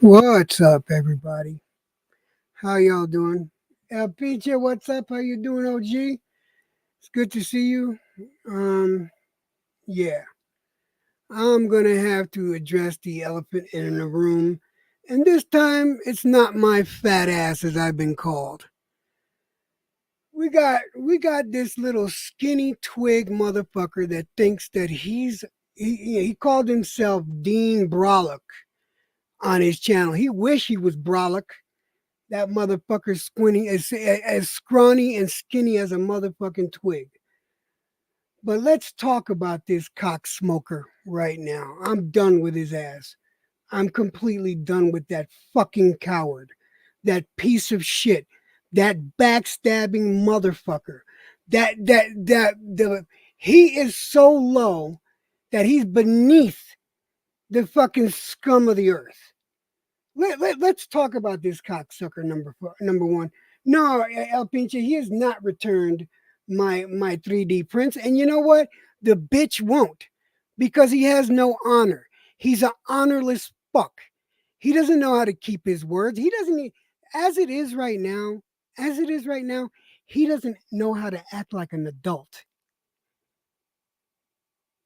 What's up, everybody? How y'all doing? PJ, what's up? How you doing, OG? It's good to see you. Um, yeah, I'm gonna have to address the elephant in the room, and this time it's not my fat ass as I've been called. We got this little skinny twig motherfucker that thinks that he called himself Dean Brolic on his channel. He wish he was Brolic. That motherfucker squinty as scrawny and skinny as a motherfucking twig. But let's talk about this cock smoker right now. I'm done with his ass. I'm completely done with that fucking coward. That piece of shit. That backstabbing motherfucker. The he is so low that he's beneath the fucking scum of the earth. Let's talk about this cocksucker number one. No, El Pinche, he has not returned my 3D prints. And you know what? The bitch won't because he has no honor. He's an honorless fuck. He doesn't know how to keep his words. He doesn't as it is right now, as it is right now, he doesn't know how to act like an adult.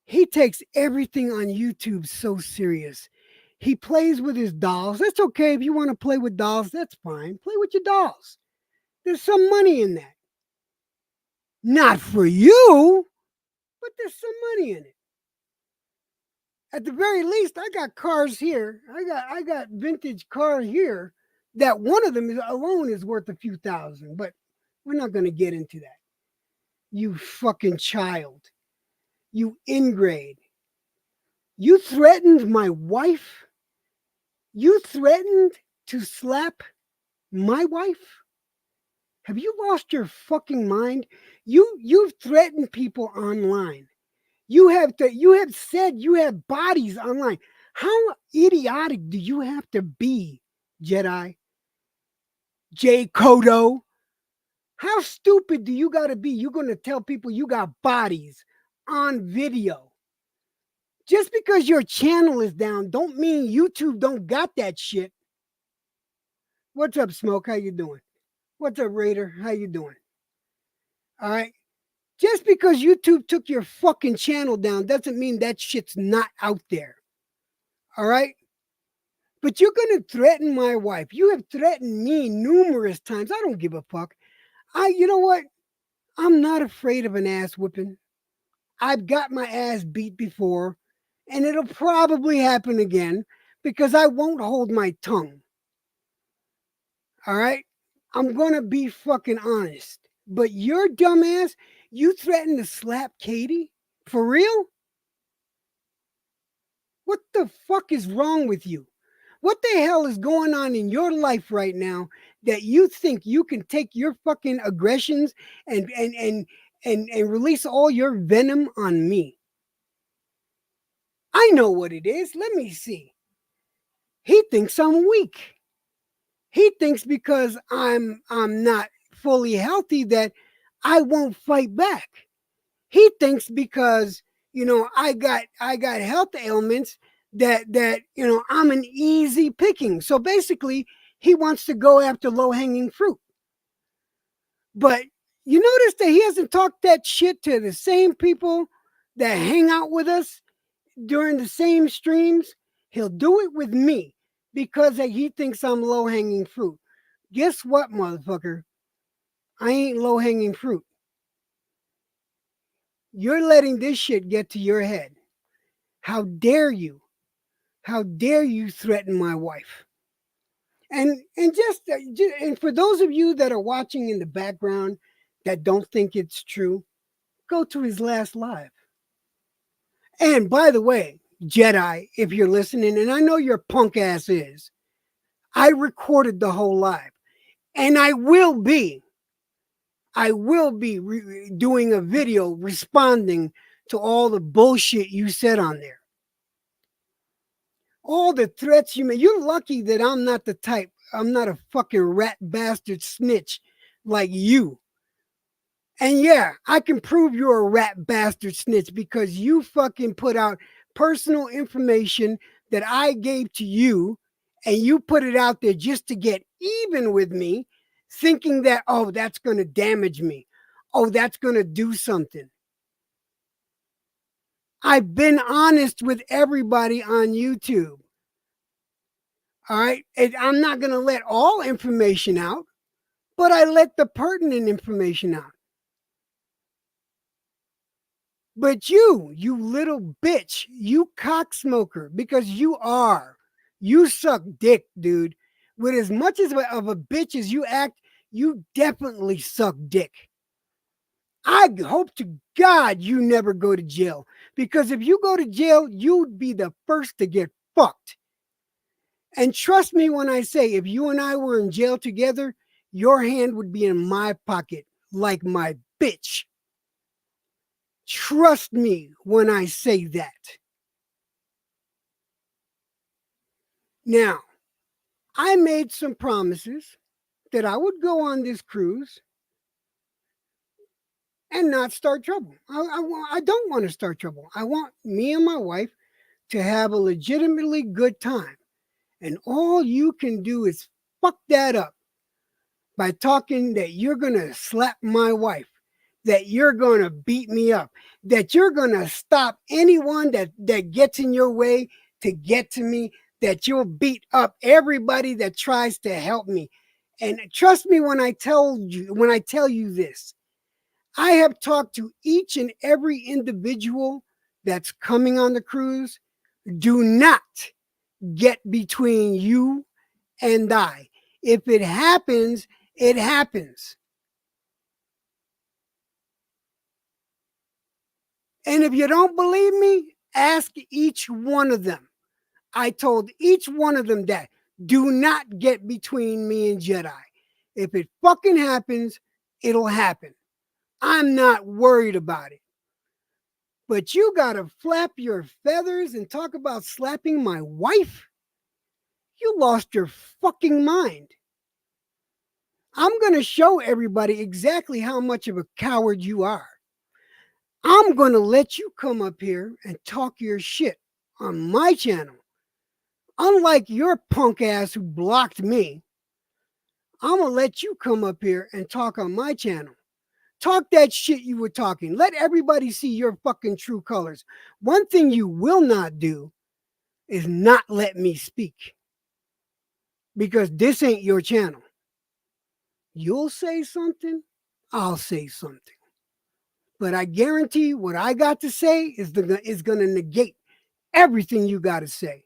He takes everything on YouTube so serious. He plays with his dolls. That's okay if you want to play with dolls. That's fine. Play with your dolls. There's some money in that. Not for you, but there's some money in it. At the very least, I got cars here. I got vintage car here that one of them alone is worth a few thousand. But we're not going to get into that. You fucking child. You ingrate. You threatened my wife. You threatened to slap my wife? Have you lost your fucking mind? You've threatened people online. You have said you have bodies online. How idiotic do you have to be, Jedi? J Kodo? How stupid do you gotta be? You're gonna tell people you got bodies on video. Just because your channel is down don't mean YouTube don't got that shit. What's up, Smoke? How you doing? What's up, Raider? How you doing? All right. Just because YouTube took your fucking channel down doesn't mean that shit's not out there. All right? But you're going to threaten my wife. You have threatened me numerous times. I don't give a fuck. You know what? I'm not afraid of an ass whipping. I've got my ass beat before, and it'll probably happen again because I won't hold my tongue. All right? I'm going to be fucking honest. But your dumbass, you threatened to slap Katie? For real? What the fuck is wrong with you? What the hell is going on in your life right now that you think you can take your fucking aggressions and release all your venom on me? I know what it is. Let me see. He thinks I'm weak. He thinks because I'm not fully healthy that I won't fight back. He thinks because I got health ailments that I'm an easy picking. So basically, he wants to go after low hanging fruit. But you notice that he hasn't talked that shit to the same people that hang out with us during the same streams. He'll do it with me because he thinks I'm low hanging fruit. Guess what, motherfucker? I ain't low hanging fruit. You're letting this shit get to your head. How dare you? How dare you threaten my wife? And for those of you that are watching in the background that don't think it's true, go to his last live. And by the way, Jedi, if you're listening, and I know your punk ass is, I recorded the whole live, and I will be doing a video responding to all the bullshit you said on there. All the threats you made. You're lucky that I'm not a fucking rat bastard snitch like you. And yeah, I can prove you're a rat bastard snitch because you fucking put out personal information that I gave to you and you put it out there just to get even with me, thinking that, oh, that's going to damage me. Oh, that's going to do something. I've been honest with everybody on YouTube. All right. And I'm not going to let all information out, but I let the pertinent information out. But you little bitch, you cocksmoker, because you suck dick, dude. With as much as of a bitch as you act, you definitely suck dick. I hope to God you never go to jail, because if you go to jail, you'd be the first to get fucked. And trust me when I say, if you and I were in jail together, your hand would be in my pocket like my bitch. Trust me when I say that. Now, I made some promises that I would go on this cruise and not start trouble. I don't want to start trouble. I want me and my wife to have a legitimately good time. And all you can do is fuck that up by talking that you're going to slap my wife, that you're going to beat me up, that you're going to stop anyone that gets in your way to get to me, that you'll beat up everybody that tries to help me. And trust me when I tell you this. I have talked to each and every individual that's coming on the cruise. Do not get between you and I. If it happens, it happens. And if you don't believe me, ask each one of them. I told each one of them that. Do not get between me and Jedi. If it fucking happens, it'll happen. I'm not worried about it. But you gotta flap your feathers and talk about slapping my wife? You lost your fucking mind. I'm gonna show everybody exactly how much of a coward you are. I'm gonna let you come up here and talk your shit on my channel. Unlike your punk ass who blocked me, I'm gonna let you come up here and talk on my channel. Talk that shit you were talking. Let everybody see your fucking true colors. One thing you will not do is not let me speak, because this ain't your channel. You'll say something, I'll say something. But I guarantee what I got to say is going to negate everything you got to say.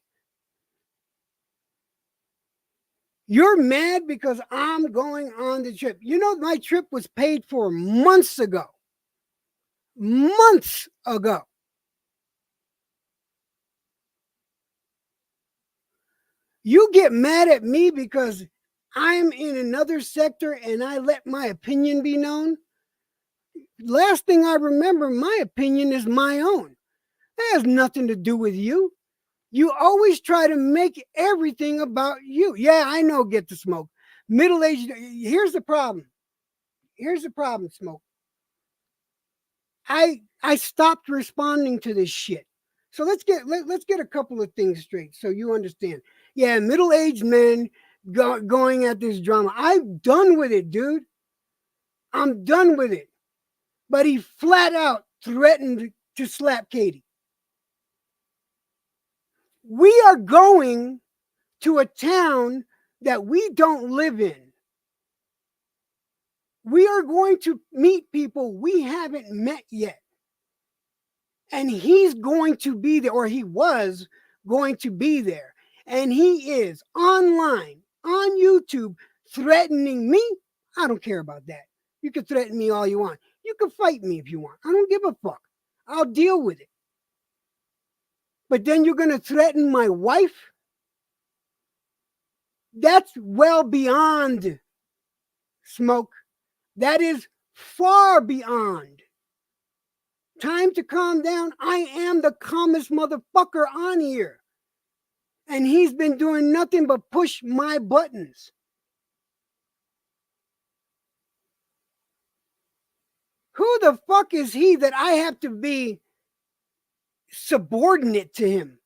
You're mad because I'm going on the trip. You know, my trip was paid for months ago. Months ago. You get mad at me because I'm in another sector and I let my opinion be known. Last thing I remember, my opinion is my own. That has nothing to do with you. You always try to make everything about you. Yeah, I know, get the smoke. Middle-aged, here's the problem. Here's the problem, Smoke. I stopped responding to this shit. So let's get a couple of things straight so you understand. Yeah, middle-aged men going at this drama. I'm done with it, dude. I'm done with it. But he flat out threatened to slap Katie. We are going to a town that we don't live in. We are going to meet people we haven't met yet. And he's going to be there, or he was going to be there. And he is online on YouTube threatening me. I don't care about that. You can threaten me all you want. You can fight me if you want. I don't give a fuck. I'll deal with it. But then you're going to threaten my wife? That's well beyond, Smoke. That is far beyond. Time to calm down. I am the calmest motherfucker on here. And he's been doing nothing but push my buttons. Who the fuck is he that I have to be subordinate to him?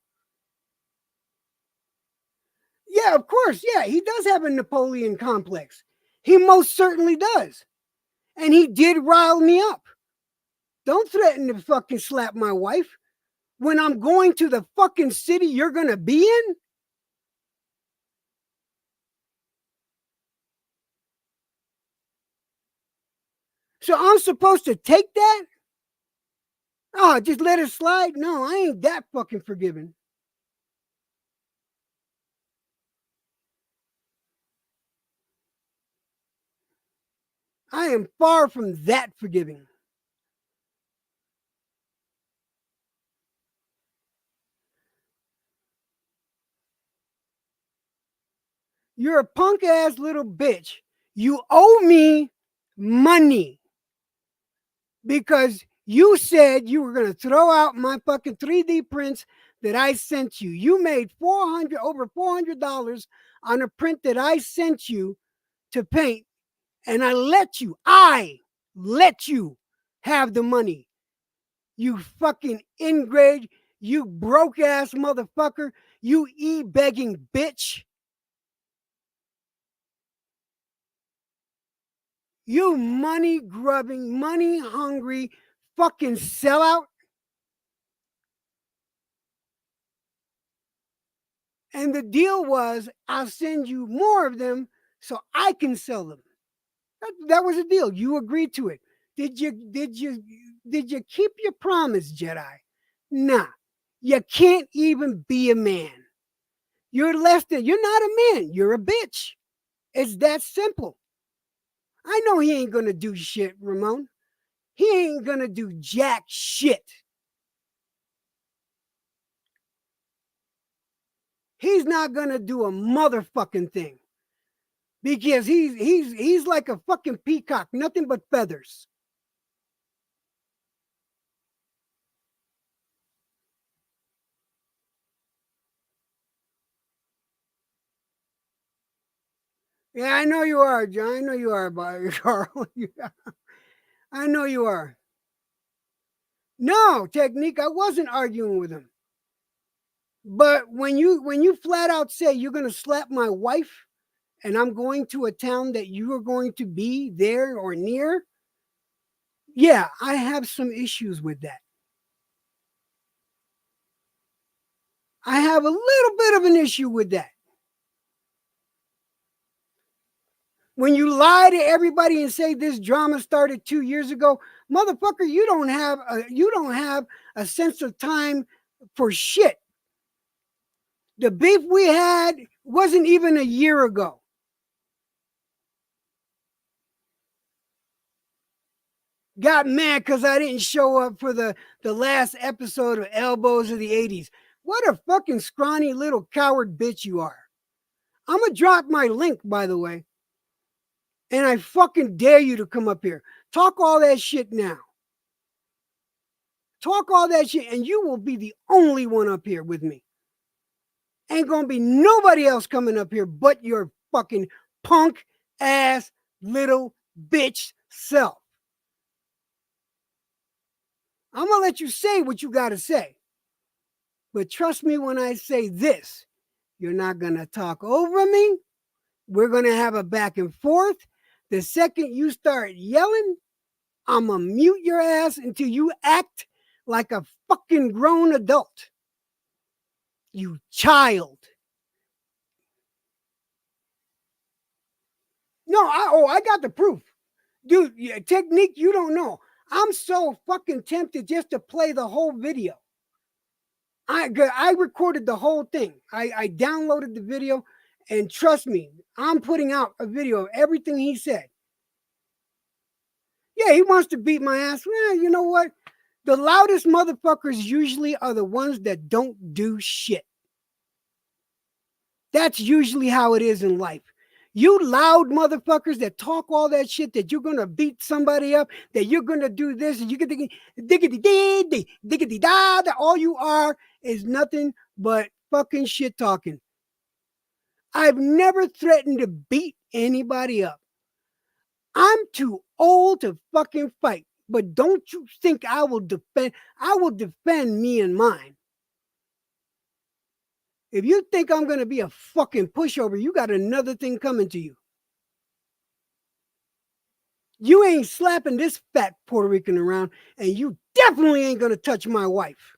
Yeah, of course. Yeah, he does have a Napoleon complex. He most certainly does. And he did rile me up. Don't threaten to fucking slap my wife when I'm going to the fucking city you're going to be in. So I'm supposed to take that? Oh, just let it slide? No, I ain't that fucking forgiving. I am far from that forgiving. You're a punk ass little bitch. You owe me money because you said you were going to throw out my fucking 3D prints that I sent you. You made over $400 on a print that I sent you to paint, and I let you have the money. You fucking ingrate, you broke ass motherfucker, you begging bitch. You money grubbing, money hungry fucking sellout. And the deal was, I'll send you more of them so I can sell them. That was a deal. You agreed to it. Did you keep your promise, Jedi? Nah. You can't even be a man. You're less than you're not a man. You're a bitch. It's that simple. I know he ain't gonna do shit, Ramon. He ain't gonna do jack shit. He's not gonna do a motherfucking thing. Because he's like a fucking peacock, nothing but feathers. Yeah, I know you are, John. I know you are, Carl. I know you are. No, Technique, I wasn't arguing with him. But when you flat out say you're gonna slap my wife and I'm going to a town that you are going to be there or near, yeah, I have some issues with that. I have a little bit of an issue with that. When you lie to everybody and say this drama started 2 years ago, motherfucker, you don't have a sense of time for shit. The beef we had wasn't even a year ago. Got mad because I didn't show up for the last episode of Elbows of the 80s. What a fucking scrawny little coward bitch you are. I'm going to drop my link, by the way. And I fucking dare you to come up here. Talk all that shit now. Talk all that shit, and you will be the only one up here with me. Ain't gonna be nobody else coming up here but your fucking punk ass little bitch self. I'm gonna let you say what you gotta say. But trust me when I say this, you're not gonna talk over me. We're gonna have a back and forth. The second you start yelling, I'm gonna mute your ass until you act like a fucking grown adult. You child. No, I got the proof. Dude, yeah, Technique, you don't know. I'm so fucking tempted just to play the whole video. I recorded the whole thing. I downloaded the video, and trust me, I'm putting out a video of everything he said. Yeah, he wants to beat my ass. Well, you know what? The loudest motherfuckers usually are the ones that don't do shit. That's usually how it is in life. You loud motherfuckers that talk all that shit that you're gonna beat somebody up, that you're gonna do this, and you can diggity dee diggity da. That all you are is nothing but fucking shit talking. I've never threatened to beat anybody up. I'm too old to fucking fight. But don't you think I will defend me and mine. If you think I'm going to be a fucking pushover, you got another thing coming to you. You ain't slapping this fat Puerto Rican around, and you definitely ain't going to touch my wife.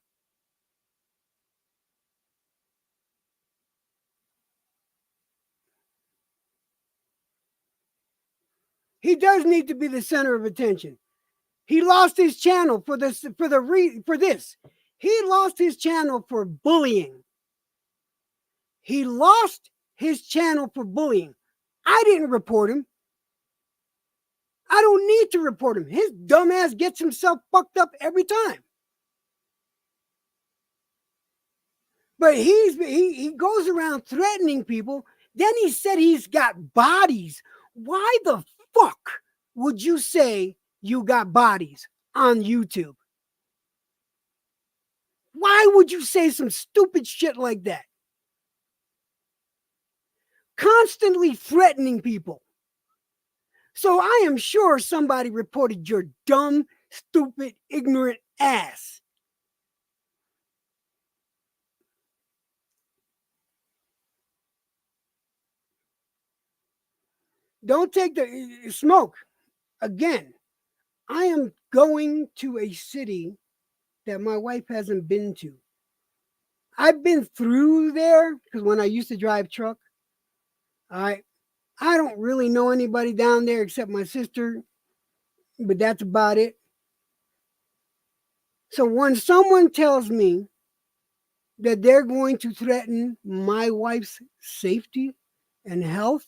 He does need to be the center of attention. He lost his channel for this. He lost his channel for bullying. He lost his channel for bullying. I didn't report him. I don't need to report him. His dumbass gets himself fucked up every time. But he goes around threatening people. Then he said he's got bodies. Why the fuck would you say you got bodies on YouTube? Why would you say some stupid shit like that? Constantly threatening people. So I am sure somebody reported your dumb, stupid, ignorant ass. Don't take the smoke. Again, I am going to a city that my wife hasn't been to. I've been through there because when I used to drive truck, I don't really know anybody down there except my sister, but that's about it. So when someone tells me that they're going to threaten my wife's safety and health,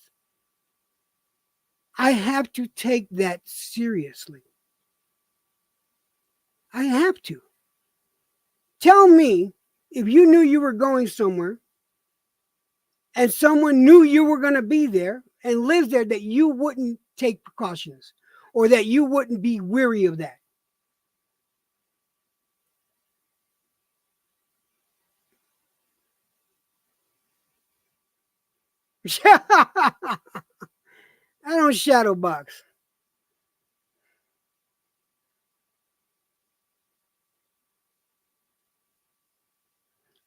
I have to take that seriously. I have to. Tell me if you knew you were going somewhere and someone knew you were going to be there and lives there that you wouldn't take precautions or that you wouldn't be weary of that. I don't shadow box.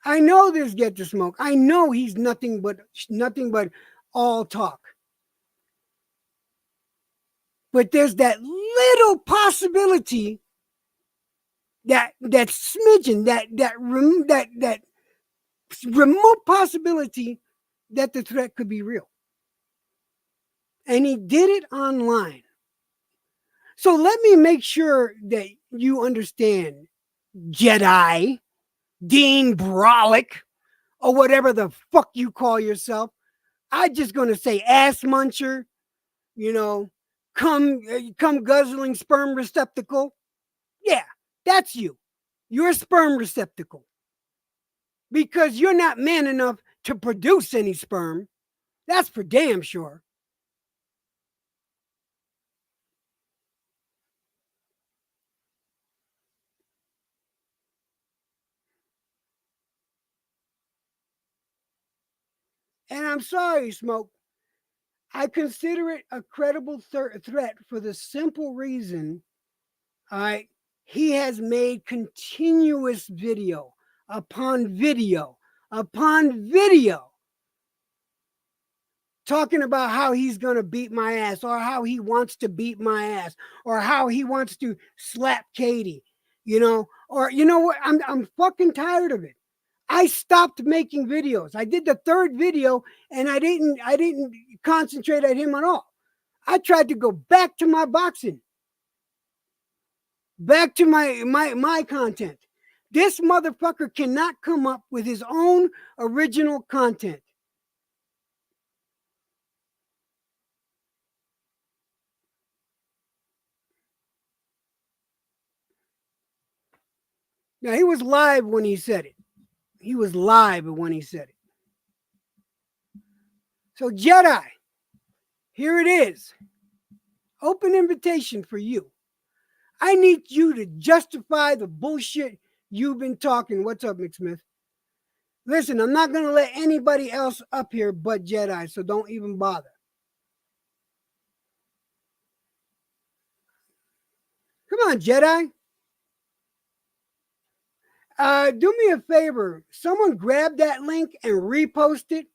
I know this get to smoke. I know he's nothing but all talk. But there's that little possibility, that smidgen, that remote possibility that the threat could be real. And he did it online. So let me make sure that you understand, Jedi, Dean Brolic, or whatever the fuck you call yourself. I'm just going to say ass muncher, you know, come guzzling sperm receptacle. Yeah, that's you. You're a sperm receptacle. Because you're not man enough to produce any sperm. That's for damn sure. And I'm sorry, Smoke. I consider it a credible threat for the simple reason, all right, he has made continuous video upon video upon video talking about how he's going to beat my ass or how he wants to beat my ass or how he wants to slap Katie, or you know what? I'm fucking tired of it. I stopped making videos. I did the third video and I didn't concentrate on him at all. I tried to go back to my boxing, back to my content. This motherfucker cannot come up with his own original content. Now, he was live when he said it. He was live when he said it. So, Jedi, here it is. Open invitation for you. I need you to justify the bullshit you've been talking. What's up, McSmith? Listen, I'm not going to let anybody else up here but Jedi, so don't even bother. Come on, Jedi. Do me a favor. Someone grab that link and repost it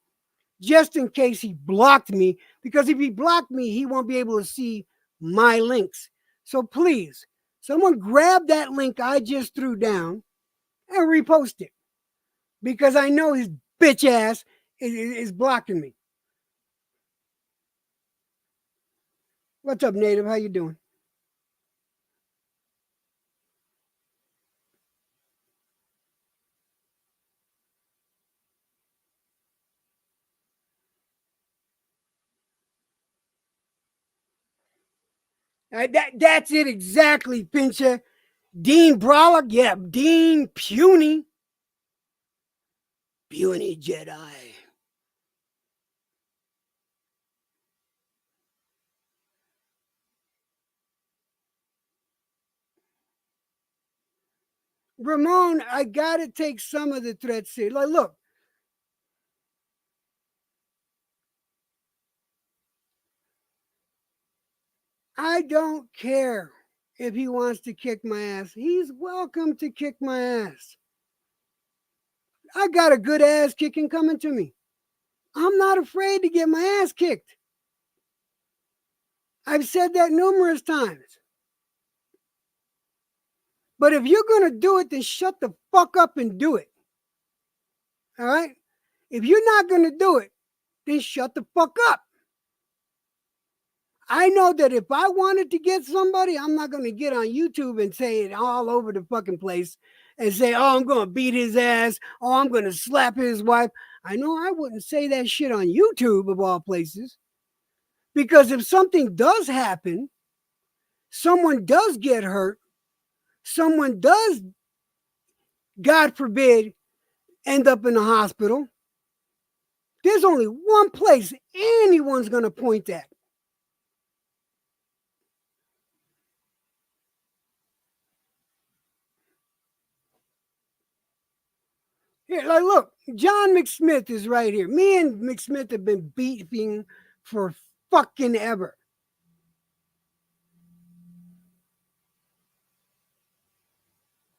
just in case he blocked me. Because if he blocked me, he won't be able to see my links. So please, someone grab that link I just threw down and repost it. Because I know his bitch ass is blocking me. What's up, Native? How you doing? That's it exactly, Pincher. Dean Brolic, yeah, Dean Puny. Puny Jedi. Ramon, I gotta take some of the threats serious. Like, look, I don't care if he wants to kick my ass. He's welcome to kick my ass. I got a good ass kicking coming to me. I'm not afraid to get my ass kicked. I've said that numerous times. But if you're going to do it, then shut the fuck up and do it. All right? If you're not going to do it, then shut the fuck up. I know that if I wanted to get somebody, I'm not going to get on YouTube and say it all over the fucking place and say, oh, I'm going to beat his ass. Oh, I'm going to slap his wife. I know I wouldn't say that shit on YouTube of all places. Because if something does happen, someone does get hurt, someone does, God forbid, end up in the hospital, there's only one place anyone's going to point at. Here, like, look, John McSmith is right here. Me and McSmith have been beefing for fucking ever.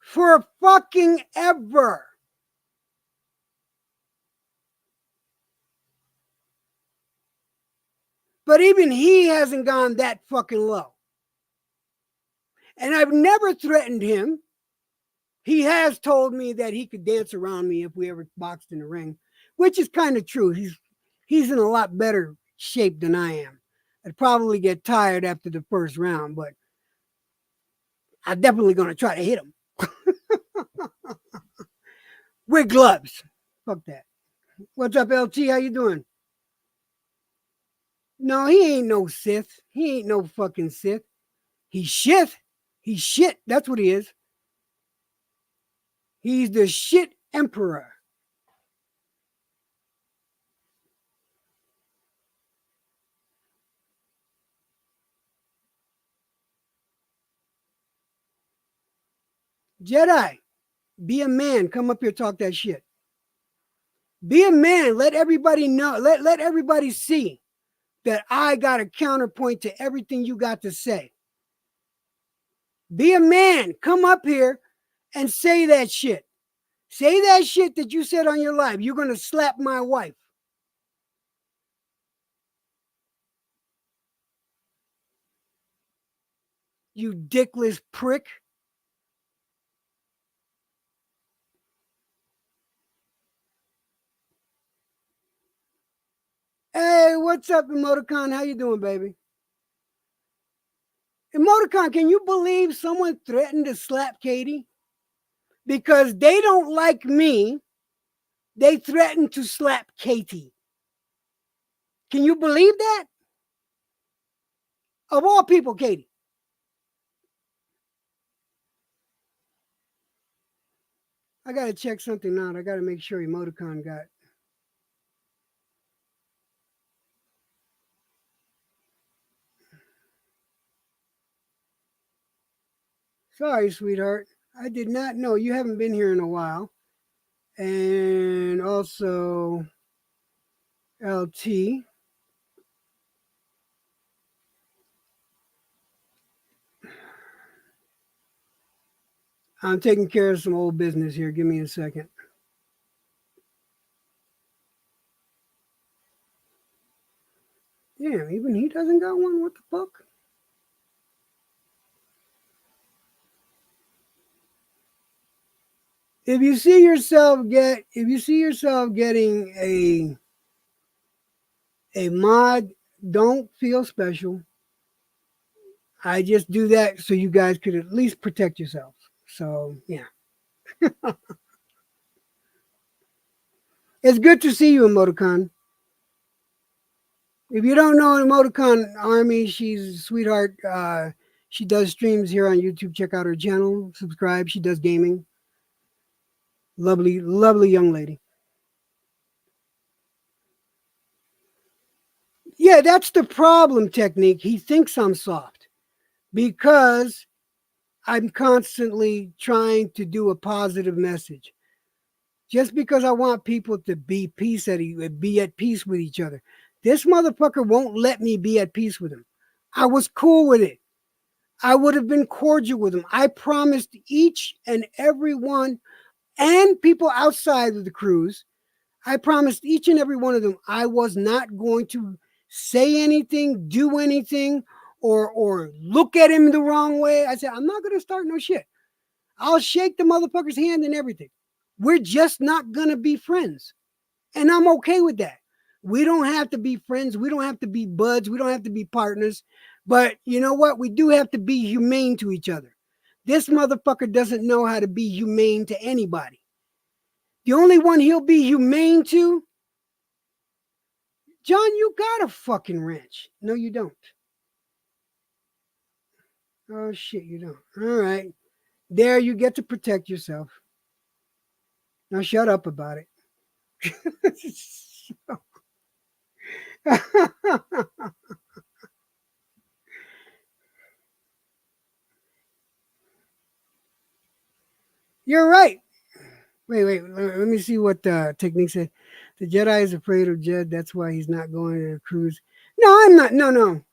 For fucking ever. But even he hasn't gone that fucking low. And I've never threatened him. He has told me that he could dance around me if we ever boxed in the ring, which is kind of true. He's in a lot better shape than I am. I'd probably get tired after the first round, but I'm definitely going to try to hit him with gloves. Fuck that. What's up, LT? How you doing? No, he ain't no Sith. He ain't no fucking Sith. He's shit. He's shit. That's what he is. He's the shit emperor. Jedi, be a man. Come up here, talk that shit. Be a man. Let everybody know. Let everybody see that I got a counterpoint to everything you got to say. Be a man. Come up here and say that shit. Say that shit that you said on your live. You're going to slap my wife. You dickless prick. Hey, what's up, Emoticon? How you doing, baby? Emoticon, can you believe someone threatened to slap Katie? Because they don't like me, they threatened to slap Katie. Can you believe that? Of all people, Katie. I gotta check something out. I gotta make sure Emoticon got. Sorry, sweetheart. I did not know. You haven't been here in a while. And also, LT. I'm taking care of some old business here. Give me a second. Damn, even he doesn't got one. What the fuck? If you see yourself getting a mod, don't feel special. I just do that so you guys could at least protect yourselves. So yeah, it's good to see you, Emoticon. If you don't know Emoticon Army, she's a sweetheart. She does streams here on YouTube. Check out her channel. Subscribe. She does gaming. Lovely, lovely young lady. Yeah, that's the problem, Technique. He thinks I'm soft because I'm constantly trying to do a positive message. Just because I want people to be at peace with each other. This motherfucker won't let me be at peace with him. I was cool with it. I would have been cordial with him. I promised each and every one and people outside of the cruise, I promised each and every one of them I was not going to say anything, do anything, or look at him the wrong way. I said, I'm not going to start no shit. I'll shake the motherfucker's hand and everything. We're just not going to be friends. And I'm okay with that. We don't have to be friends. We don't have to be buds. We don't have to be partners. But you know what? We do have to be humane to each other. This motherfucker doesn't know how to be humane to anybody. The only one he'll be humane to, John, you got a fucking wrench. No, you don't. Oh, shit, you don't. All right. There, you get to protect yourself. Now shut up about it. You're right. Wait. Let me see what Technique said. The Jedi is afraid of Jed. That's why he's not going to the cruise. No, I'm not.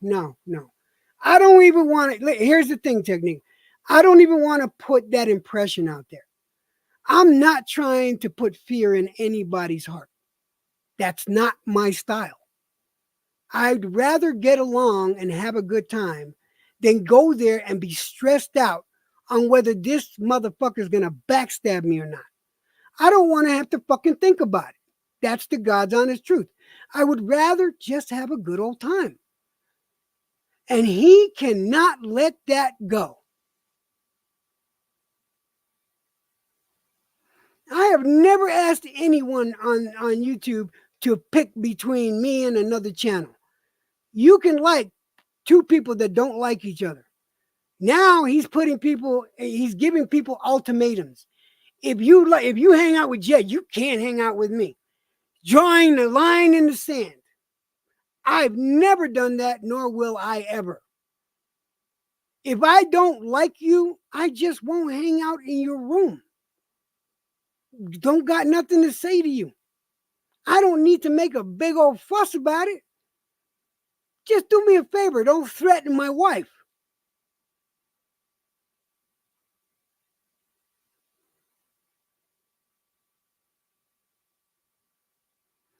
No. I don't even want to. Here's the thing, Technique. I don't even want to put that impression out there. I'm not trying to put fear in anybody's heart. That's not my style. I'd rather get along and have a good time than go there and be stressed out on whether this motherfucker's going to backstab me or not. I don't want to have to fucking think about it. That's the God's honest truth. I would rather just have a good old time. And he cannot let that go. I have never asked anyone on YouTube to pick between me and another channel. You can like two people that don't like each other. Now he's giving people ultimatums. If you hang out with Jed, you can't hang out with me. Drawing the line in the sand. I've never done that, nor will I ever. If I don't like you, I just won't hang out in your room. Don't got nothing to say to you. I don't need to make a big old fuss about it. Just do me a favor. Don't threaten my wife.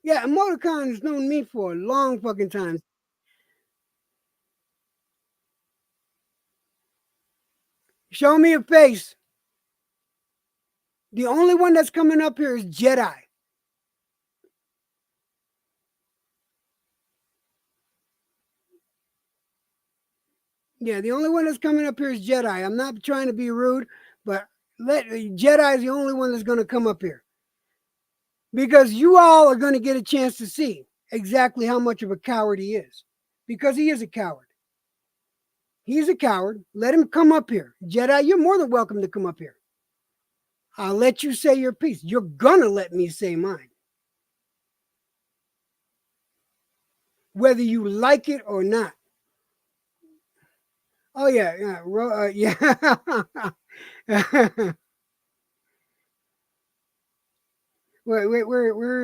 Yeah, Emoticon has known me for a long fucking time. Show me a face. The only one that's coming up here is Jedi. Yeah, the only one that's coming up here is Jedi. I'm not trying to be rude, but Jedi is the only one that's going to come up here. Because you all are going to get a chance to see exactly how much of a coward he is. Because he is a coward. He's a coward. Let him come up here. Jedi, you're more than welcome to come up here. I'll let you say your piece. You're going to let me say mine. Whether you like it or not. Oh, yeah. Where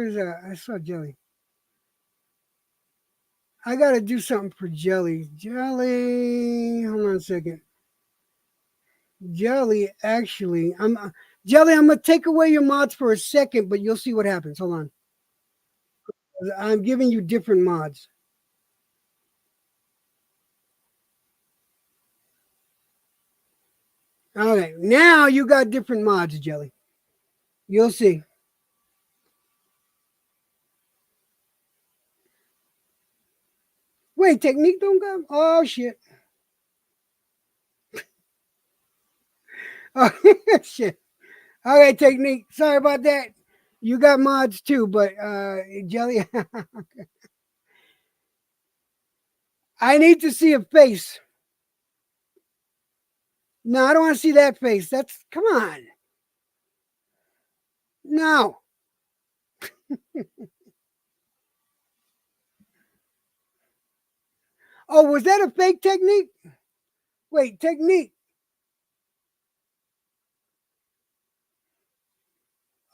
is I saw Jelly. I got to do something for Jelly. Jelly, hold on a second. Jelly, actually, Jelly. I'm gonna take away your mods for a second, but you'll see what happens. Hold on. I'm giving you different mods. Okay, now you got different mods, Jelly. You'll see. Wait, technique don't go. Oh shit. Oh shit. Okay, technique. Sorry about that. You got mods too, but Jelly, I need to see a face. No, I don't want to see that face. That's come on. No. Oh, was that a fake technique? Wait, technique.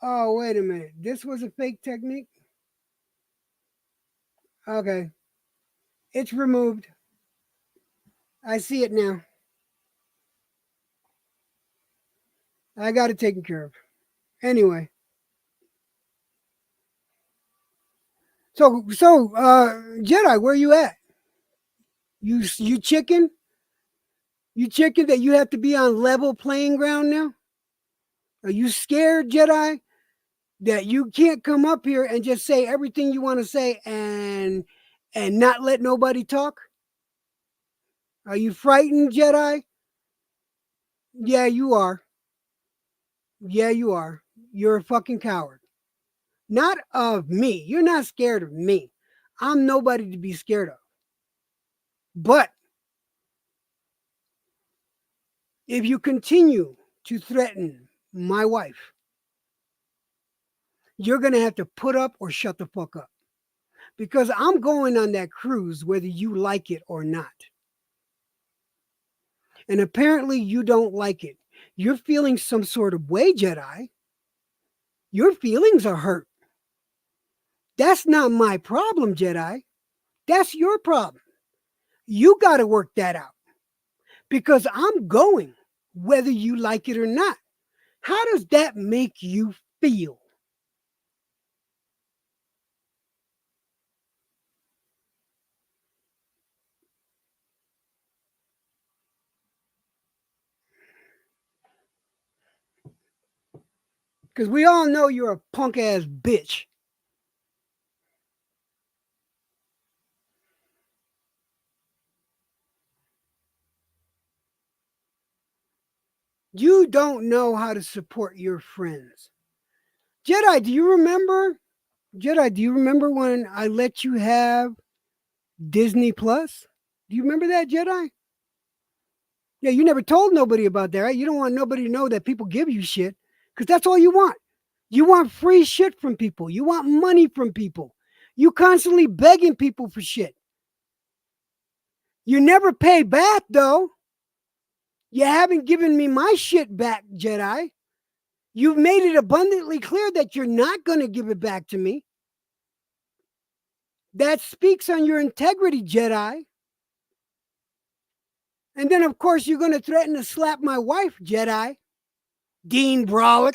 Oh, wait a minute. This was a fake technique? Okay. It's removed. I see it now. I got it taken care of. Anyway. So Jedi, where you at? You chicken? You chicken that you have to be on level playing ground now? Are you scared, Jedi, that you can't come up here and just say everything you want to say and not let nobody talk? Are you frightened, Jedi? Yeah, you are. Yeah, you are. You're a fucking coward. Not of me. You're not scared of me. I'm nobody to be scared of. But if you continue to threaten my wife, you're going to have to put up or shut the fuck up. Because I'm going on that cruise whether you like it or not. And apparently you don't like it. You're feeling some sort of way, Jedi. Your feelings are hurt. That's not my problem, Jedi. That's your problem. You got to work that out because I'm going whether you like it or not. How does that make you feel? Because we all know you're a punk ass bitch. You don't know how to support your friends. Jedi, do you remember? Jedi, do you remember when I let you have Disney Plus? Do you remember that, Jedi? Yeah, you never told nobody about that, right? You don't want nobody to know that people give you shit because that's all you want. You want free shit from people. You want money from people. You constantly begging people for shit. You never pay back though. You haven't given me my shit back, Jedi. You've made it abundantly clear that you're not going to give it back to me. That speaks on your integrity, Jedi. And then, of course, you're going to threaten to slap my wife, Jedi. Dean Brolic.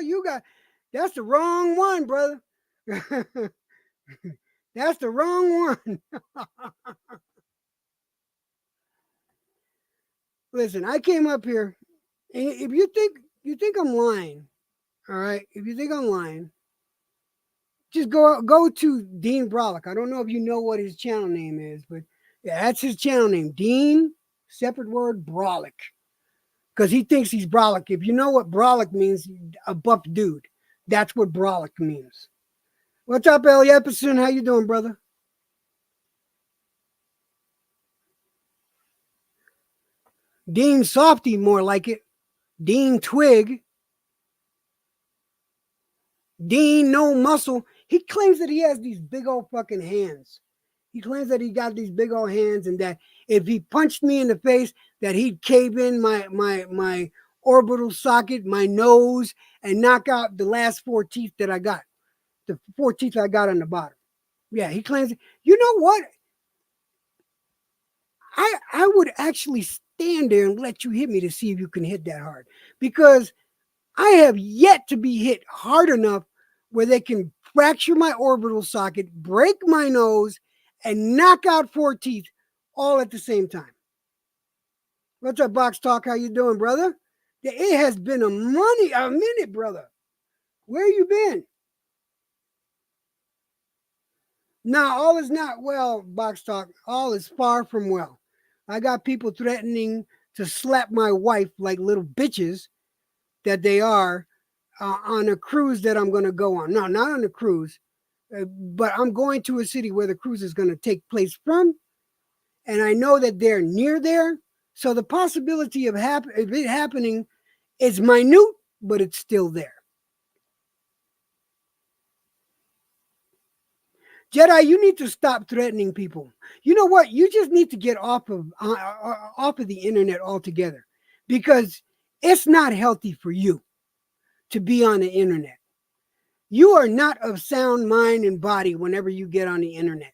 You got that's the wrong one, brother. That's the wrong one. Listen, I came up here, and if you think I'm lying, all right. If you think I'm lying, just go to Dean Brolic. I don't know if you know what his channel name is, but yeah, that's his channel name, Dean separate word Brolic, because he thinks he's Brolic. If you know what Brolic means, a buff dude. That's what Brolic means. What's up, Ellie Epperson? How you doing, brother? Dean Softy, more like it. Dean Twig. Dean No Muscle. He claims that he has these big old fucking hands. He claims that he got these big old hands and that if he punched me in the face, that he'd cave in my orbital socket, my nose, and knock out the last four teeth that I got. The four teeth I got on the bottom. Yeah, he claims. You know what? I would actually stand there and let you hit me to see if you can hit that hard, because I have yet to be hit hard enough where they can fracture my orbital socket, break my nose, and knock out four teeth all at the same time. What's up, Box Talk? How you doing, brother? It has been a minute, brother. Where you been? Now, all is not well, Box Talk. All is far from well. I got people threatening to slap my wife like little bitches that they are on a cruise that I'm going to go on. No, not on a cruise, but I'm going to a city where the cruise is going to take place from, and I know that they're near there. So the possibility of it happening is minute, but it's still there. Jedi, you need to stop threatening people. You know what? You just need to get off of the internet altogether, because it's not healthy for you to be on the internet. You are not of sound mind and body whenever you get on the internet.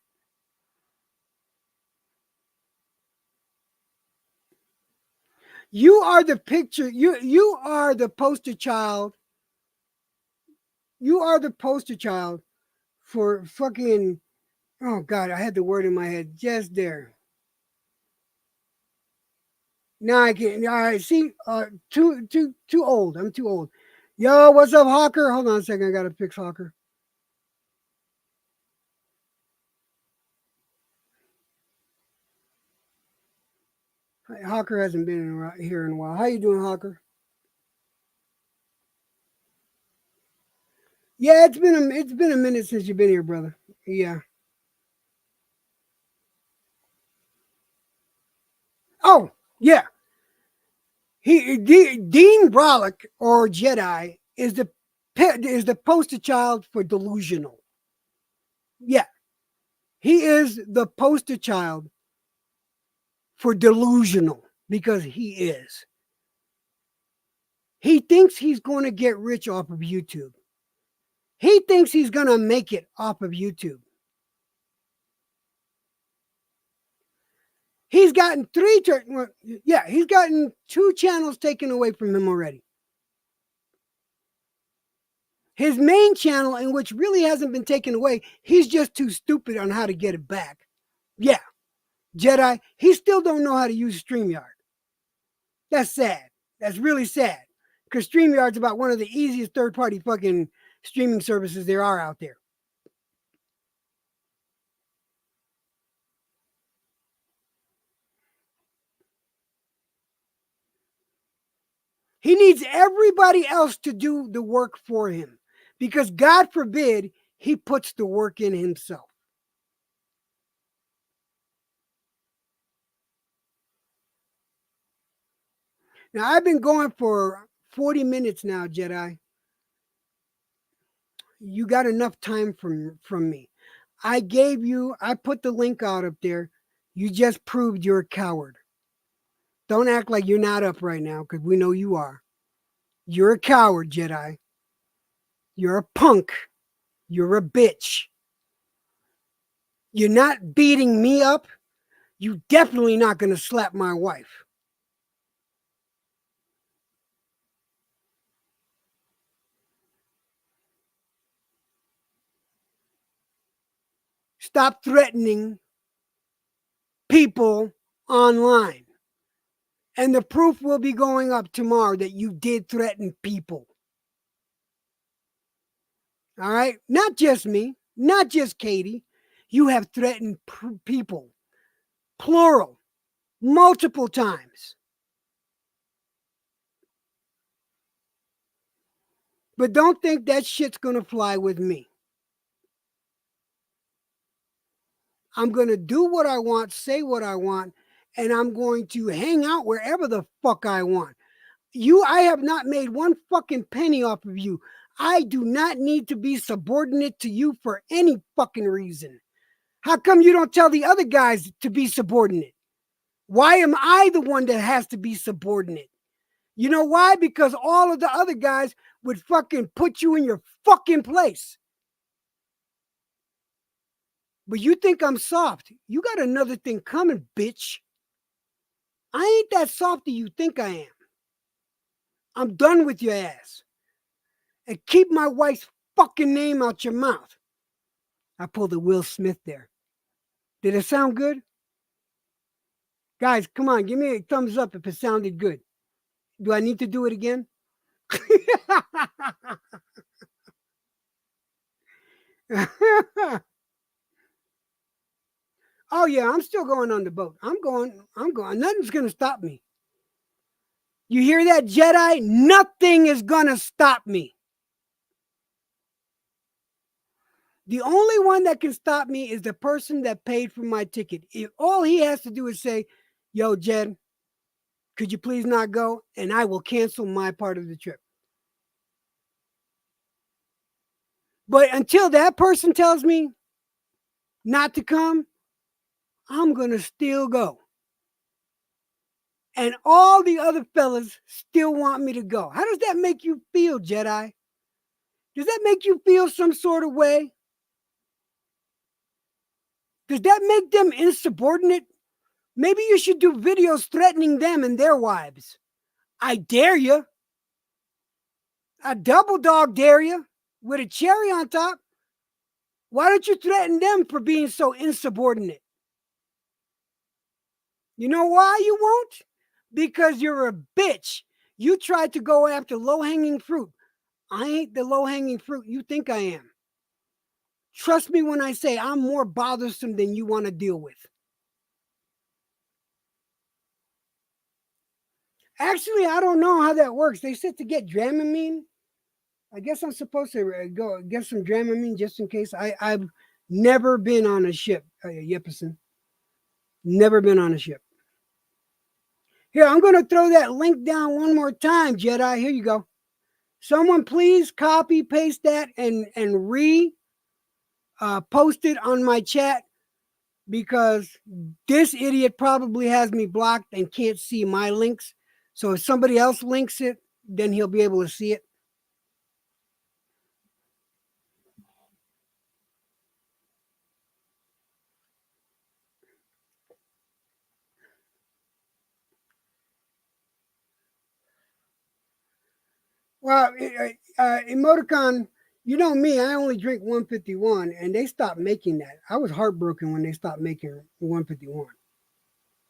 You are the picture. You are the poster child. You are the poster child for fucking. Oh God, I had the word in my head just there. Now I can. All right, see, too old. I'm too old. Yo, what's up, Hawker? Hold on a second. I gotta fix Hawker. Hawker hasn't been here in a while. How you doing, Hawker? Yeah, it's been a minute since you've been here, brother. Yeah. Oh, yeah. Dean Brolic, or Jedi, is the poster child for delusional. Yeah, he is the poster child for delusional, because he is. He thinks he's going to get rich off of YouTube. He thinks he's going to make it off of YouTube. He's gotten he's gotten two channels taken away from him already. His main channel, in which really hasn't been taken away, he's just too stupid on how to get it back. Yeah, Jedi, he still don't know how to use StreamYard. That's sad. That's really sad. Because StreamYard's about one of the easiest third-party fucking streaming services there are out there. He needs everybody else to do the work for him, because God forbid he puts the work in himself. Now, I've been going for 40 minutes now, Jedi. You got enough time from me. I put the link out up there. You just proved you're a coward. Don't act like you're not up right now, because we know you are. You're a coward, Jedi. You're a punk. You're a bitch. You're not beating me up. You definitely not going to slap my wife. Stop threatening people online. And the proof will be going up tomorrow that you did threaten people. All right? Not just me, not just Katie. You have threatened people, plural, multiple times. But don't think that shit's going to fly with me. I'm going to do what I want, say what I want, and I'm going to hang out wherever the fuck I want. I have not made one fucking penny off of you. I do not need to be subordinate to you for any fucking reason. How come you don't tell the other guys to be subordinate? Why am I the one that has to be subordinate? You know why? Because all of the other guys would fucking put you in your fucking place. But you think I'm soft. You got another thing coming, bitch. I ain't that soft that you think I am. I'm done with your ass. And keep my wife's fucking name out your mouth. I pulled a Will Smith there. Did it sound good? Guys, come on, give me a thumbs up if it sounded good. Do I need to do it again? Oh yeah, I'm still going on the boat. I'm going. Nothing's gonna stop me. You hear that, Jedi? Nothing is gonna stop me. The only one that can stop me is the person that paid for my ticket. If all he has to do is say, "Yo, Jed, could you please not go?" and I will cancel my part of the trip. But until that person tells me not to come, I'm gonna still go. And all the other fellas still want me to go. How does that make you feel, Jedi? Does that make you feel some sort of way? Does that make them insubordinate? Maybe you should do videos threatening them and their wives. I dare you. A double dog dare you with a cherry on top. Why don't you threaten them for being so insubordinate? You know why you won't? Because you're a bitch. You tried to go after low hanging fruit. I ain't the low hanging fruit you think I am. Trust me when I say I'm more bothersome than you want to deal with. Actually, I don't know how that works. They said to get Dramamine. I guess I'm supposed to go get some Dramamine just in case. I've never been on a ship, Yepperson. Never been on a ship. Here, I'm going to throw that link down one more time, Jedi. Here you go. Someone please copy, paste that, and post it on my chat because this idiot probably has me blocked and can't see my links. So if somebody else links it, then he'll be able to see it. Well, emoticon, you know me, I only drink 151, and they stopped making that. I was heartbroken when they stopped making 151.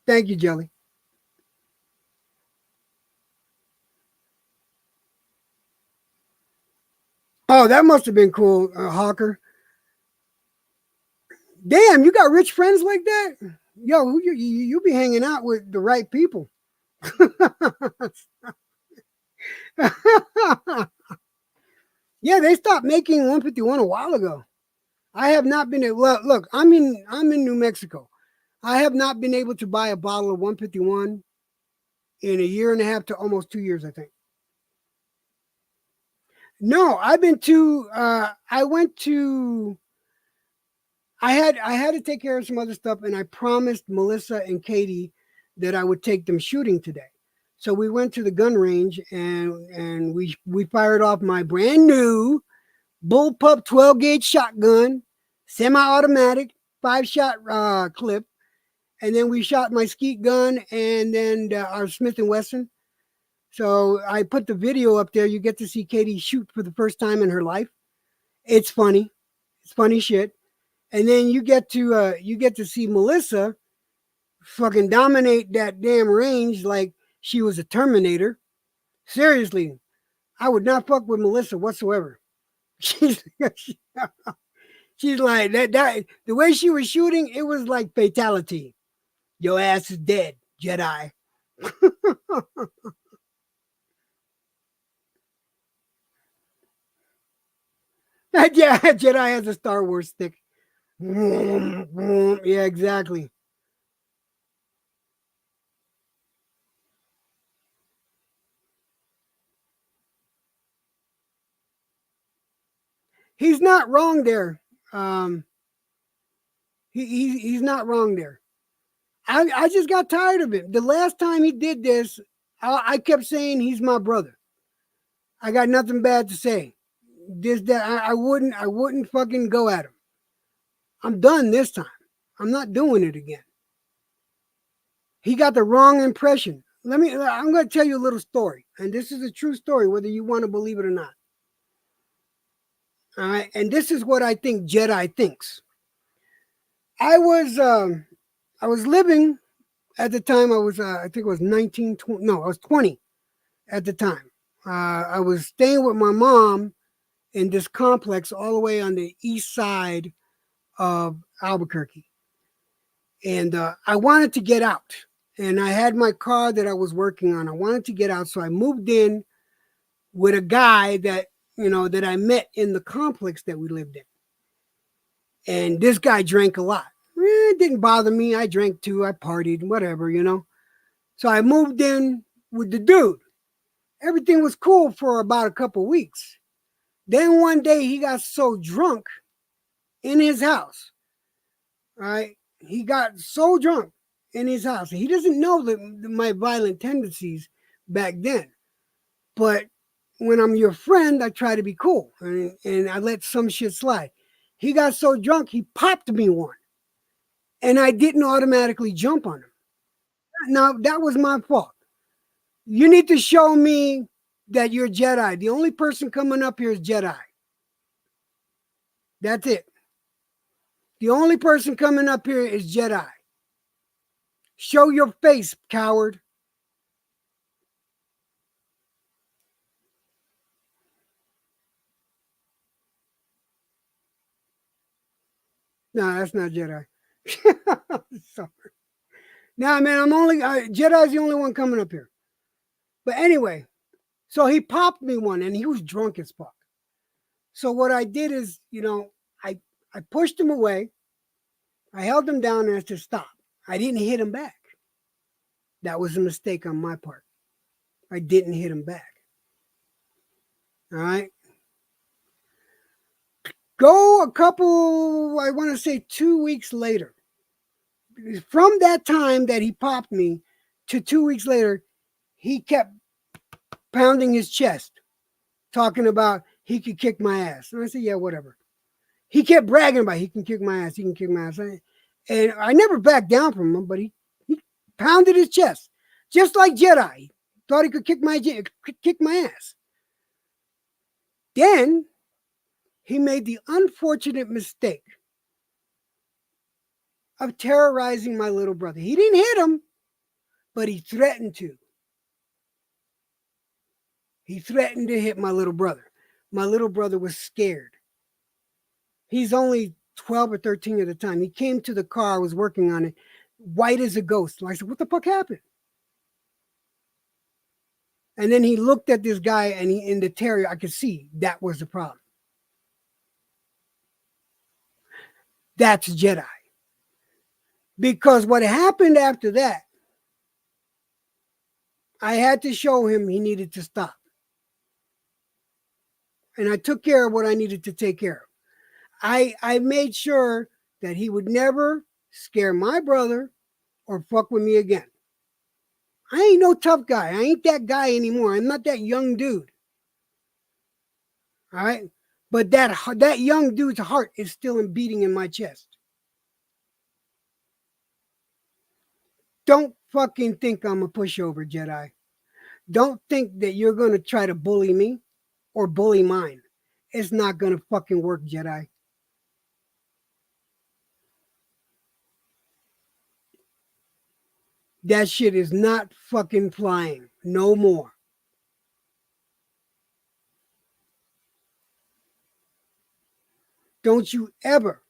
Thank you, Jelly. Oh, that must have been cool, Hawker. Damn, you got rich friends like that? Yo, you be hanging out with the right people. Yeah, they stopped making 151 a while ago. I have not been able. Look, I'm in New Mexico. I have not been able to buy a bottle of 151 in a year and a half to almost 2 years, I think. No, I've been to. I went to. I had to take care of some other stuff, and I promised Melissa and Katie that I would take them shooting today. So we went to the gun range, and we fired off my brand new bullpup 12 gauge shotgun, semi-automatic, 5-shot clip, and then we shot my skeet gun and then our Smith and Wesson. So I put the video up there. You get to see Katie shoot for the first time in her life. It's funny. It's funny shit. And then you get to see Melissa fucking dominate that damn range like she was a Terminator. Seriously, I would not fuck with Melissa whatsoever. She's she's like that the way she was shooting, it was like fatality. Your ass is dead, Jedi. Yeah, Jedi has a Star Wars stick. Yeah, exactly. He's not wrong there. Um, He's not wrong there. I just got tired of it. The last time he did this, I kept saying he's my brother. I got nothing bad to say. This that I wouldn't fucking go at him. I'm done this time. I'm not doing it again. He got the wrong impression. I'm going to tell you a little story. And this is a true story, whether you want to believe it or not. All right. And this is what I think Jedi thinks. I was living at the time. I think it was 19, 20, no, I was 20 at the time. I was staying with my mom in this complex all the way on the east side of Albuquerque. And I wanted to get out. And I had my car that I was working on. I wanted to get out. So I moved in with a guy that I met in the complex that we lived in. And this guy drank a lot. It didn't bother me. I drank too. I partied, whatever. So I moved in with the dude. Everything was cool for about a couple weeks. Then one day he got so drunk in his house. All right. He got so drunk in his house. He doesn't know my violent tendencies back then. But when I'm your friend, I try to be cool. And I let some shit slide. He got so drunk, he popped me one. And I didn't automatically jump on him. Now, that was my fault. You need to show me that you're Jedi. The only person coming up here is Jedi. That's it. The only person coming up here is Jedi. Show your face, coward. No, that's not Jedi. Sorry. Nah, man, Jedi's the only one coming up here. But anyway, so he popped me one and he was drunk as fuck. So what I did is, I pushed him away. I held him down and I said, stop. I didn't hit him back. That was a mistake on my part. I didn't hit him back. All right. Go a couple, I want to say 2 weeks later. From that time that he popped me to 2 weeks later, he kept pounding his chest, talking about he could kick my ass. And I said, yeah, whatever. He kept bragging about he can kick my ass, he can kick my ass. And I never backed down from him, but he pounded his chest, just like Jedi. Thought he could kick my ass. Then he made the unfortunate mistake of terrorizing my little brother. He didn't hit him, but he threatened to. He threatened to hit my little brother. My little brother was scared. He's only 12 or 13 at the time. He came to the car, I was working on it, white as a ghost. I said, what the fuck happened? And then he looked at this guy and in the terrier, I could see that was the problem. That's Jedi. Because what happened after that, I had to show him he needed to stop. And I took care of what I needed to take care of. I made sure that he would never scare my brother or fuck with me again. I ain't no tough guy. I ain't that guy anymore. I'm not that young dude. All right? But that young dude's heart is still beating in my chest. Don't fucking think I'm a pushover, Jedi. Don't think that you're going to try to bully me or bully mine. It's not going to fucking work, Jedi. That shit is not fucking flying. No more. Don't you ever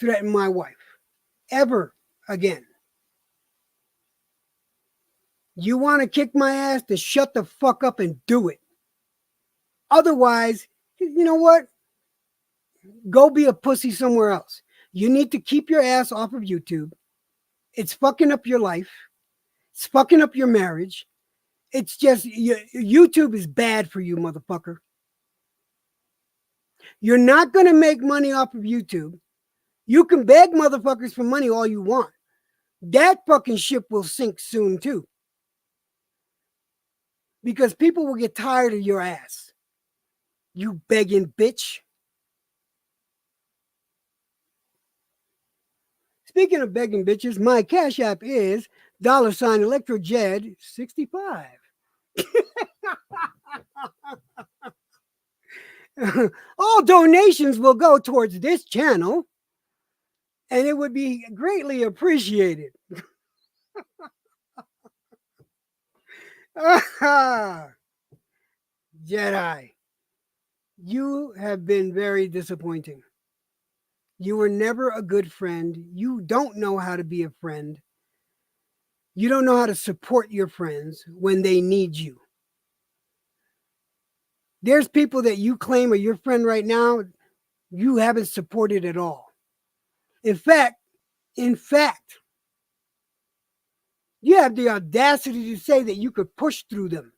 threaten my wife. Ever again. You want to kick my ass? Then shut the fuck up and do it. Otherwise, you know what? Go be a pussy somewhere else. You need to keep your ass off of YouTube. It's fucking up your life. It's fucking up your marriage. It's just, YouTube is bad for you, motherfucker. You're not going to make money off of YouTube. You can beg motherfuckers for money all you want. That fucking ship will sink soon too. Because people will get tired of your ass. You begging bitch. Speaking of begging bitches, my Cash App is $ElectroJed65. All donations will go towards this channel, and it would be greatly appreciated. Jedi, you have been very disappointing. You were never a good friend. You don't know how to be a friend. You don't know how to support your friends when they need you. There's people that you claim are your friend right now, you haven't supported at all. In fact, you have the audacity to say that you could push through them.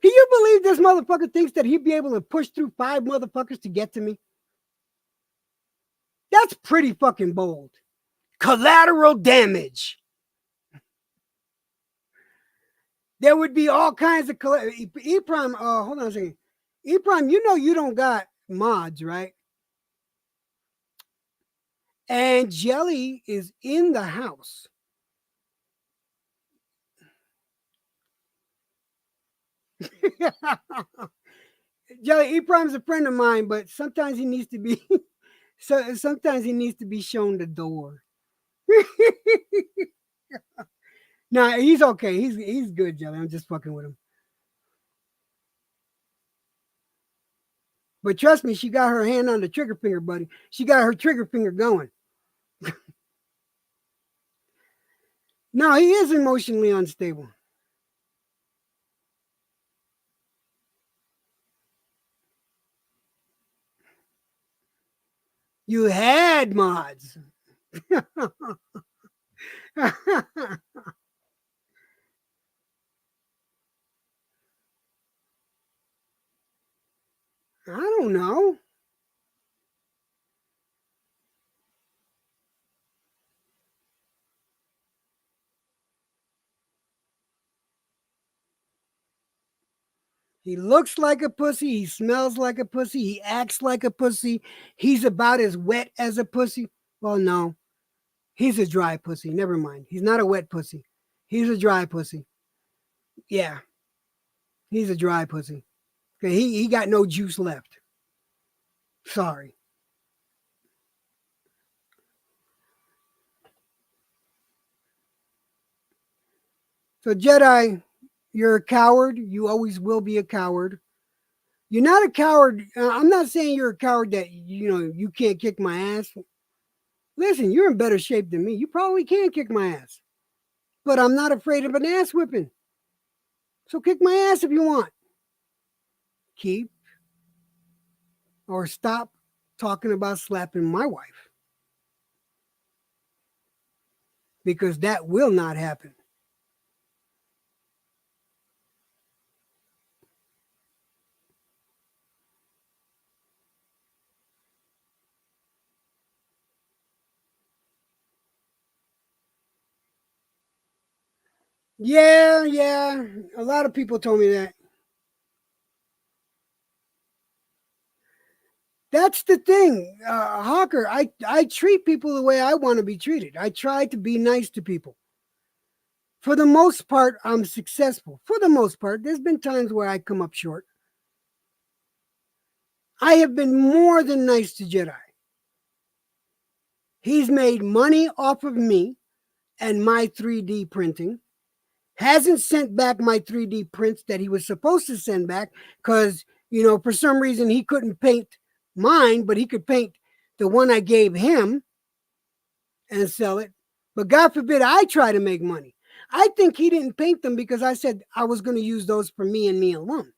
Can you believe this motherfucker thinks that he'd be able to push through 5 motherfuckers to get to me? That's pretty fucking bold. Collateral damage. There would be all kinds of E-Prime. Hold on a second. E-Prime, you know you don't got mods, right? And Jelly is in the house. Jelly, E-Prime's a friend of mine, but sometimes he needs to be sometimes he needs to be shown the door. Nah, he's okay. He's good, Jelly. I'm just fucking with him. But trust me, she got her hand on the trigger finger, buddy. She got her trigger finger going. No, he is emotionally unstable. You had mods. I don't know. He looks like a pussy. He smells like a pussy. He acts like a pussy. He's about as wet as a pussy. Well, no. He's a dry pussy. Never mind. He's not a wet pussy. He's a dry pussy. Yeah. He's a dry pussy. Okay, he got no juice left. Sorry. So Jedi, you're a coward. You always will be a coward. You're not a coward. I'm not saying you're a coward that you can't kick my ass. Listen, you're in better shape than me. You probably can kick my ass. But I'm not afraid of an ass whipping. So kick my ass if you want. Keep or stop talking about slapping my wife. Because that will not happen. Yeah. A lot of people told me that. That's the thing, Hawker. I treat people the way I want to be treated. I try to be nice to people. For the most part, I'm successful. For the most part, there's been times where I come up short. I have been more than nice to Jedi. He's made money off of me and my 3D printing. Hasn't sent back my 3D prints that he was supposed to send back because, for some reason he couldn't paint mine, but he could paint the one I gave him and sell it. But God forbid I try to make money. I think he didn't paint them because I said I was going to use those for me and me alone.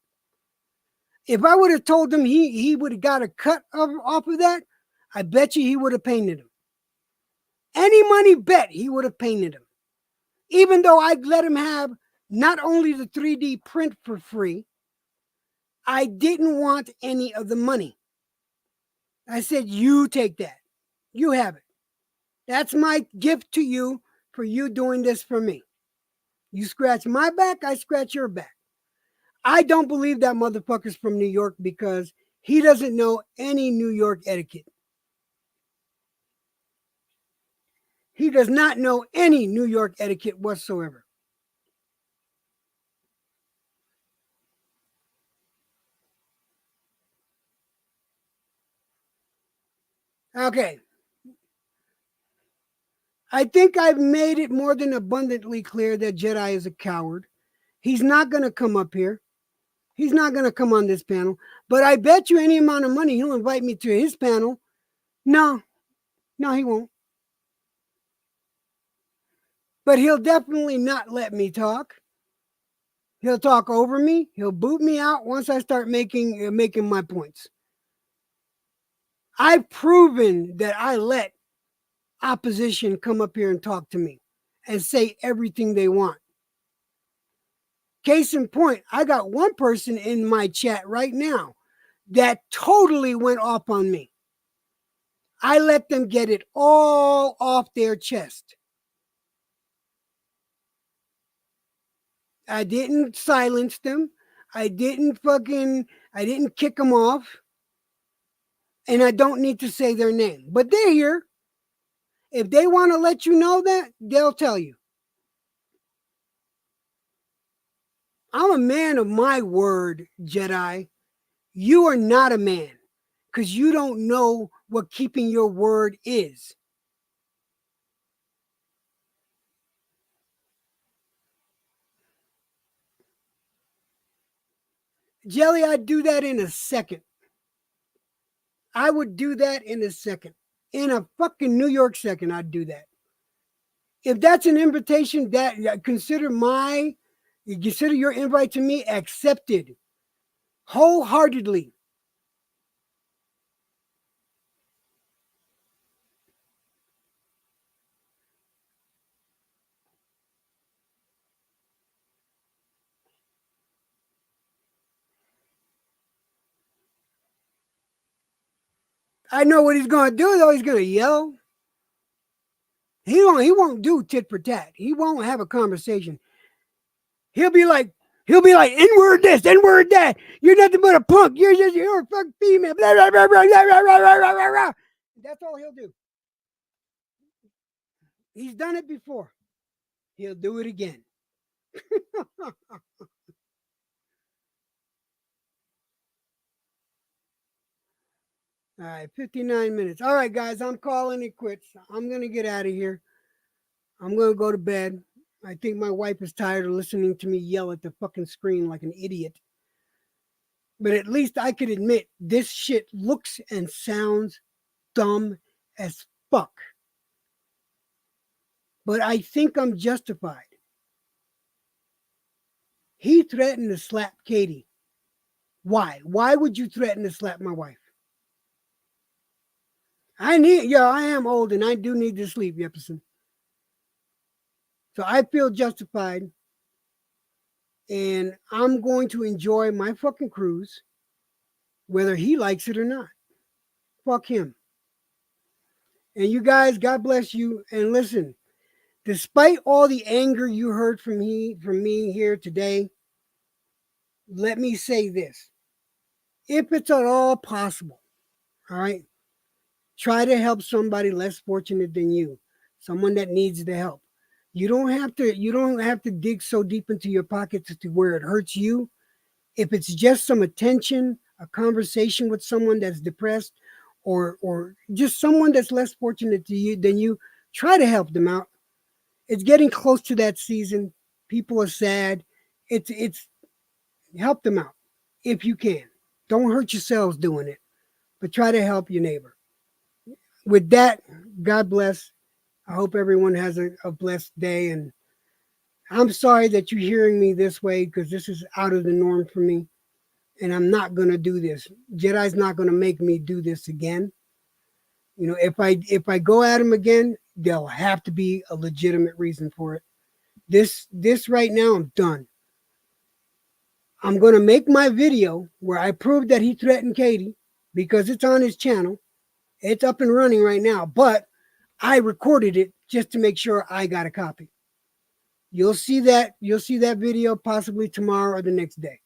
If I would have told him he would have got a cut off of that, I bet you he would have painted them. Any money bet he would have painted them. Even though I'd let him have not only the 3D print for free, I didn't want any of the money. I said, you take that. You have it. That's my gift to you for you doing this for me. You scratch my back, I scratch your back. I don't believe that motherfucker's from New York because he doesn't know any New York etiquette. He does not know any New York etiquette whatsoever. Okay. I think I've made it more than abundantly clear that Jedi is a coward. He's not going to come up here. He's not going to come on this panel. But I bet you any amount of money he'll invite me to his panel. No, he won't. But he'll definitely not let me talk. He'll talk over me. He'll boot me out once I start making my points. I've proven that I let opposition come up here and talk to me and say everything they want. Case in point, I got one person in my chat right now that totally went off on me. I let them get it all off their chest. I didn't silence them. I didn't kick them off. And I don't need to say their name. But they're here. If they want to let you know that, they'll tell you. I'm a man of my word, Jedi. You are not a man because you don't know what keeping your word is. Jelly, I'd do that in a second. I would do that in a second. In a fucking New York second, I'd do that. If that's an invitation, that consider your invite to me accepted wholeheartedly. I know what he's going to do, though. He's going to yell. He won't do tit for tat. He won't have a conversation. He'll be like, N-word this, N-word that. You're nothing but a punk. You're a fucking female. Blah, blah, blah, blah, blah, blah, blah, blah, blah. That's all he'll do. He's done it before. He'll do it again. All right, 59 minutes. All right, guys, I'm calling it quits. I'm going to get out of here. I'm going to go to bed. I think my wife is tired of listening to me yell at the fucking screen like an idiot. But at least I could admit this shit looks and sounds dumb as fuck. But I think I'm justified. He threatened to slap Katie. Why? Why would you threaten to slap my wife? I am old and I do need to sleep, Jefferson. So I feel justified. And I'm going to enjoy my fucking cruise, whether he likes it or not. Fuck him. And you guys, God bless you. And listen, despite all the anger you heard from me here today, let me say this. If it's at all possible, all right, try to help somebody less fortunate than you, someone that needs the help. You don't have to dig so deep into your pockets to where it hurts you. If it's just some attention, a conversation with someone that's depressed, or just someone that's less fortunate than you, try to help them out. It's getting close to that season. People are sad. It's help them out if you can. Don't hurt yourselves doing it, but try to help your neighbor. With that, God bless. I hope everyone has a blessed day. And I'm sorry that you're hearing me this way because this is out of the norm for me. And I'm not going to do this. Jedi's not going to make me do this again. You know, if I go at him again, there'll have to be a legitimate reason for it. This right now, I'm done. I'm going to make my video where I prove that he threatened Katie because it's on his channel. It's up and running right now, but I recorded it just to make sure I got a copy. You'll see that video possibly tomorrow or the next day.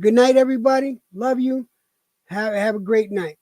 Good night, everybody. Love you. Have a great night.